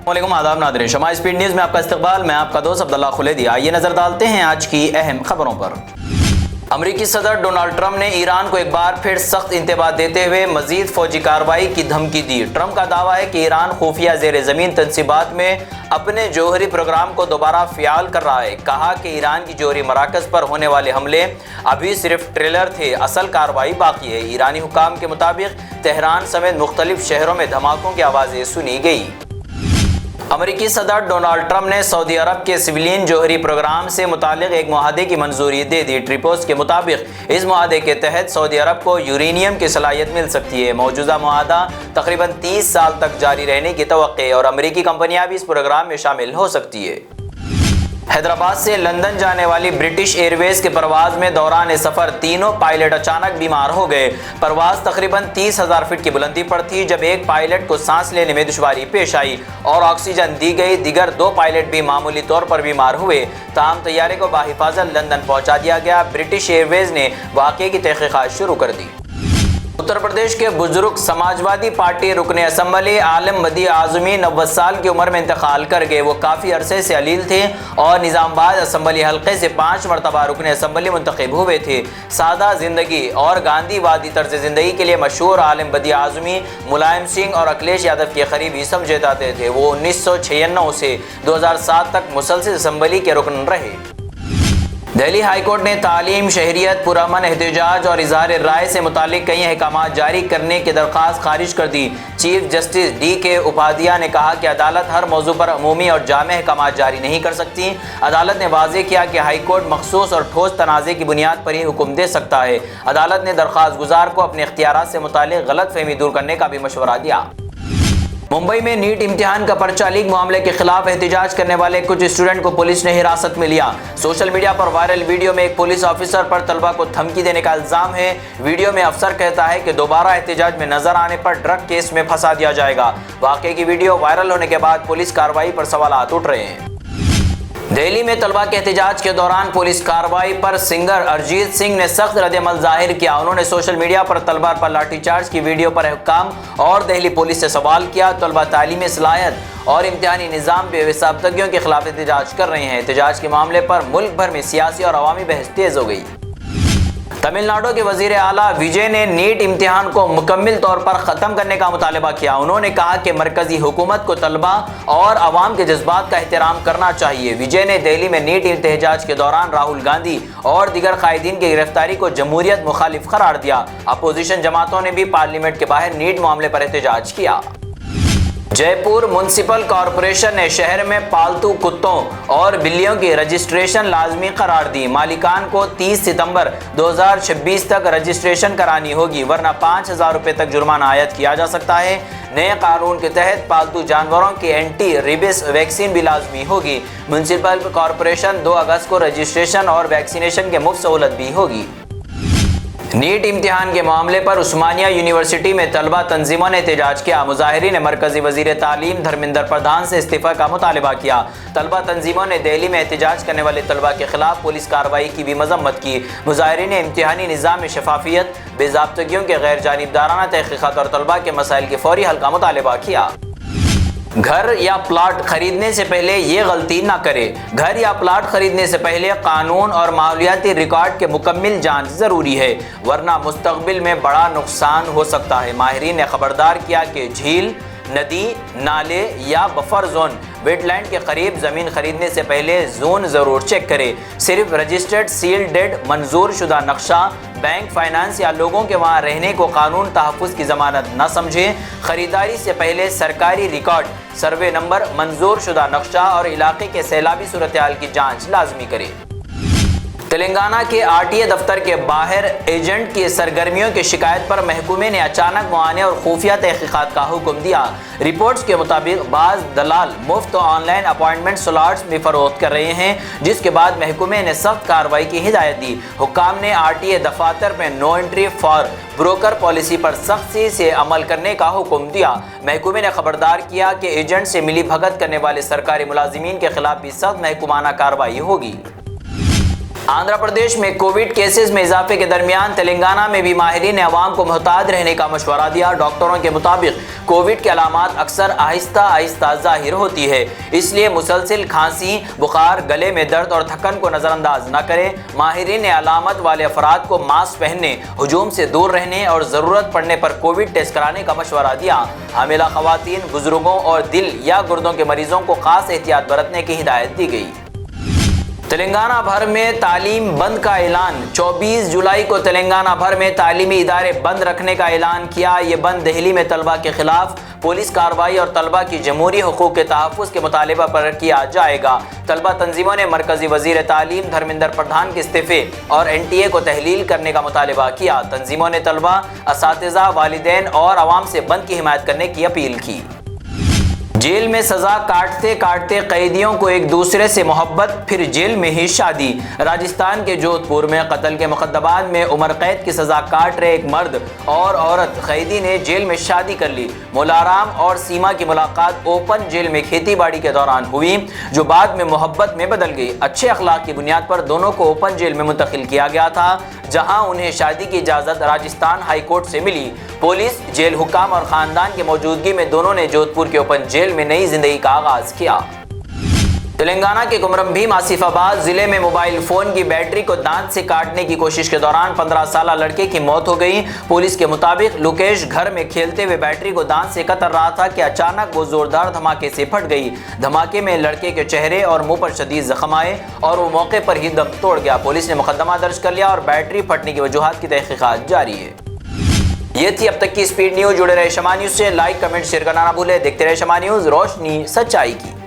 وعلیکم آداب ناظرین، شمع اسپیڈ نیوز میں آپ کا استقبال۔ میں آپ کا دوست عبداللہ خلیدی۔ آئیے نظر ڈالتے ہیں آج کی اہم خبروں پر۔ امریکی صدر ڈونلڈ ٹرمپ نے ایران کو ایک بار پھر سخت انتباہ دیتے ہوئے مزید فوجی کارروائی کی دھمکی دی۔ ٹرمپ کا دعویٰ ہے کہ ایران خفیہ زیر زمین تنصیبات میں اپنے جوہری پروگرام کو دوبارہ فعال کر رہا ہے۔ کہا کہ ایران کی جوہری مراکز پر ہونے والے حملے ابھی صرف ٹریلر تھے، اصل کارروائی باقی ہے۔ ایرانی حکام کے مطابق تہران سمیت مختلف شہروں میں دھماکوں کی آوازیں سنی گئی۔ امریکی صدر ڈونلڈ ٹرمپ نے سعودی عرب کے سویلین جوہری پروگرام سے متعلق ایک معاہدے کی منظوری دے دی۔ ٹریپوس کے مطابق اس معاہدے کے تحت سعودی عرب کو یورینیم کی صلاحیت مل سکتی ہے۔ موجودہ معاہدہ تقریباً 30 سال تک جاری رہنے کی توقع ہے اور امریکی کمپنیاں بھی اس پروگرام میں شامل ہو سکتی ہے۔ حیدرآباد سے لندن جانے والی برٹش ایئر ویز کے پرواز میں دوران سفر تینوں پائلٹ اچانک بیمار ہو گئے۔ پرواز تقریباً 30,000 فٹ کی بلندی پر تھی جب ایک پائلٹ کو سانس لینے میں دشواری پیش آئی اور آکسیجن دی گئی۔ دیگر 2 پائلٹ بھی معمولی طور پر بیمار ہوئے، تاہم طیارے کو بحفاظت لندن پہنچا دیا گیا۔ برٹش ایئر ویز نے واقعے کی تحقیقات شروع کر دی۔ اتر پردیش کے بزرگ سماجوادی پارٹی رکن اسمبلی عالم بدیع اعظمی 90 سال کی عمر میں انتقال کر گئے۔ وہ کافی عرصے سے علیل تھے اور نظام آباد اسمبلی حلقے سے 5 مرتبہ رکن اسمبلی منتخب ہوئے تھے۔ سادہ زندگی اور گاندھی وادی طرز زندگی کے لیے مشہور عالم بدیع اعظمی ملائم سنگھ اور اکھلیش یادو کے قریبی سمجھے جاتے تھے۔ وہ 1996 سے 2007 تک مسلسل اسمبلی کے رکن رہے۔ دہلی ہائی کورٹ نے تعلیم، شہریت، پرامن احتجاج اور اظہار رائے سے متعلق کئی احکامات جاری کرنے کی درخواست خارج کر دی۔ چیف جسٹس ڈی کے اپادھیائے نے کہا کہ عدالت ہر موضوع پر عمومی اور جامع احکامات جاری نہیں کر سکتی۔ عدالت نے واضح کیا کہ ہائی کورٹ مخصوص اور ٹھوس تنازع کی بنیاد پر ہی حکم دے سکتا ہے۔ عدالت نے درخواست گزار کو اپنے اختیارات سے متعلق غلط فہمی دور کرنے کا بھی مشورہ دیا۔ ممبئی میں نیٹ امتحان کا پرچہ لیک معاملے کے خلاف احتجاج کرنے والے کچھ اسٹوڈنٹ کو پولیس نے حراست میں لیا۔ سوشل میڈیا پر وائرل ویڈیو میں ایک پولیس آفیسر پر طلبہ کو دھمکی دینے کا الزام ہے۔ ویڈیو میں افسر کہتا ہے کہ دوبارہ احتجاج میں نظر آنے پر ڈرگ کیس میں پھنسا دیا جائے گا۔ واقعے کی ویڈیو وائرل ہونے کے بعد پولیس کارروائی پر سوالات اٹھ رہے ہیں۔ دہلی میں طلبہ کے احتجاج کے دوران پولیس کارروائی پر سنگر ارجیت سنگھ نے سخت رد عمل ظاہر کیا۔ انہوں نے سوشل میڈیا پر طلبہ پر لاٹھی چارج کی ویڈیو پر حکام اور دہلی پولیس سے سوال کیا۔ طلبہ تعلیمی صلاحیت اور امتحانی نظام پہ وابستگیوں کے خلاف احتجاج کر رہے ہیں۔ احتجاج کے معاملے پر ملک بھر میں سیاسی اور عوامی بحث تیز ہو گئی۔ تمل ناڈو کے وزیر اعلیٰ وجے نے نیٹ امتحان کو مکمل طور پر ختم کرنے کا مطالبہ کیا۔ انہوں نے کہا کہ مرکزی حکومت کو طلبہ اور عوام کے جذبات کا احترام کرنا چاہیے۔ وجے نے دہلی میں نیٹ احتجاج کے دوران راہل گاندھی اور دیگر قائدین کی گرفتاری کو جمہوریت مخالف قرار دیا۔ اپوزیشن جماعتوں نے بھی پارلیمنٹ کے باہر نیٹ معاملے پر احتجاج کیا۔ جے پور میونسپل کارپوریشن نے شہر میں پالتو کتوں اور بلیوں کی رجسٹریشن لازمی قرار دی۔ مالکان کو 30 ستمبر 2026 تک رجسٹریشن کرانی ہوگی ورنہ 5,000 روپے تک جرمانہ عائد کیا جا سکتا ہے۔ نئے قانون کے تحت پالتو جانوروں کی اینٹی ریبس ویکسین بھی لازمی ہوگی۔ میونسپل کارپوریشن 2 اگست کو رجسٹریشن اور ویکسینیشن کی مفت سہولت بھی ہوگی۔ نیٹ امتحان کے معاملے پر عثمانیہ یونیورسٹی میں طلبہ تنظیموں نے احتجاج کیا۔ مظاہرین نے مرکزی وزیر تعلیم دھرمیندر پردھان سے استعفی کا مطالبہ کیا۔ طلبہ تنظیموں نے دہلی میں احتجاج کرنے والے طلبہ کے خلاف پولیس کارروائی کی بھی مذمت کی۔ مظاہرین نے امتحانی نظام میں شفافیت، بے ضابطگیوں کے غیر جانبدارانہ تحقیقات اور طلبہ کے مسائل کے فوری حل کا مطالبہ کیا۔ گھر یا پلاٹ خریدنے سے پہلے یہ غلطی نہ کرے۔ گھر یا پلاٹ خریدنے سے پہلے قانون اور ماحولیاتی ریکارڈ کے مکمل جانچ ضروری ہے ورنہ مستقبل میں بڑا نقصان ہو سکتا ہے۔ ماہرین نے خبردار کیا کہ جھیل، ندی، نالے یا بفر زون، ویٹ لینڈ کے قریب زمین خریدنے سے پہلے زون ضرور چیک کرے۔ صرف رجسٹرڈ سیل ڈیڈ منظور شدہ نقشہ، بینک، فائنانس یا لوگوں کے وہاں رہنے کو قانون تحفظ کی ضمانت نہ سمجھیں۔ خریداری سے پہلے سرکاری ریکارڈ، سروے نمبر، منظور شدہ نقشہ اور علاقے کے سیلابی صورتحال کی جانچ لازمی کریں۔ تلنگانہ کے RTA دفتر کے باہر ایجنٹ کی سرگرمیوں کی شکایت پر محکمے نے اچانک معائنے اور خفیہ تحقیقات کا حکم دیا۔ رپورٹس کے مطابق بعض دلال مفت آن لائن اپائنٹمنٹ سلاٹس بھی فروخت کر رہے ہیں، جس کے بعد محکمے نے سخت کارروائی کی ہدایت دی۔ حکام نے RTA دفاتر میں no entry for broker policy پر سختی سے عمل کرنے کا حکم دیا۔ محکمے نے خبردار کیا کہ ایجنٹ سے ملی بھگت کرنے والے سرکاری ملازمین کے خلاف بھی سخت محکمانہ کارروائی ہوگی۔ آندھرا پردیش میں کووڈ کیسز میں اضافے کے درمیان تلنگانہ میں بھی ماہرین نے عوام کو محتاط رہنے کا مشورہ دیا۔ ڈاکٹروں کے مطابق کووڈ کے علامات اکثر آہستہ آہستہ ظاہر ہوتی ہے، اس لیے مسلسل کھانسی، بخار، گلے میں درد اور تھکن کو نظر انداز نہ کریں۔ ماہرین نے علامت والے افراد کو ماسک پہننے، ہجوم سے دور رہنے اور ضرورت پڑنے پر کووڈ ٹیسٹ کرانے کا مشورہ دیا۔ حاملہ خواتین، بزرگوں اور دل یا گردوں کے مریضوں کو خاص احتیاط برتنے کی ہدایت دی گئی۔ تلنگانہ بھر میں تعلیم بند کا اعلان۔ 24 جولائی کو تلنگانہ بھر میں تعلیمی ادارے بند رکھنے کا اعلان کیا۔ یہ بند دہلی میں طلبہ کے خلاف پولیس کارروائی اور طلبہ کی جمہوری حقوق کے تحفظ کے مطالبہ پر کیا جائے گا۔ طلبہ تنظیموں نے مرکزی وزیر تعلیم دھرمیندر پردھان کے استعفے اور NTA کو تحلیل کرنے کا مطالبہ کیا۔ تنظیموں نے طلبہ، اساتذہ، والدین اور عوام سے بند کی حمایت کرنے کی اپیل کی۔ جیل میں سزا کاٹتے کاٹتے قیدیوں کو ایک دوسرے سے محبت، پھر جیل میں ہی شادی۔ راجستھان کے جودھ پور میں قتل کے مقدمات میں عمر قید کی سزا کاٹ رہے ایک مرد اور عورت قیدی نے جیل میں شادی کر لی۔ مولارام اور سیما کی ملاقات اوپن جیل میں کھیتی باڑی کے دوران ہوئی، جو بعد میں محبت میں بدل گئی۔ اچھے اخلاق کی بنیاد پر دونوں کو اوپن جیل میں منتقل کیا گیا تھا، جہاں انہیں شادی کی اجازت راجستھان ہائی کورٹ سے ملی۔ پولیس، جیل حکام اور خاندان کی موجودگی میں دونوں نے جودھ پور کے اوپن جیل میں نئی زندگی کا آغاز کیا۔ تلنگانہ کے کمرم بھیم آصف آباد ضلع میں موبائل فون کی بیٹری کو دانت سے کاٹنے کی کوشش کے دوران 15 سالہ لڑکے کی موت ہو گئی۔ پولیس کے مطابق لوکیش گھر میں کھیلتے ہوئے بیٹری کو دانت سے کتر رہا تھا کہ اچانک وہ زوردار دھماکے سے پھٹ گئی۔ دھماکے میں لڑکے کے چہرے اور منہ پر شدید زخم آئے اور وہ موقع پر ہی دم توڑ گیا۔ پولیس نے مقدمہ درج کر لیا اور بیٹری پھٹنے کی وجوہات کی تحقیقات جاری ہے۔ یہ تھی اب تک کی سپیڈ نیوز۔ جڑے رہے شمع نیوز سے، لائک، کمنٹ، شیئر کرنا نہ بھولے۔ دیکھتے رہے شمع نیوز، روشنی سچائی کی۔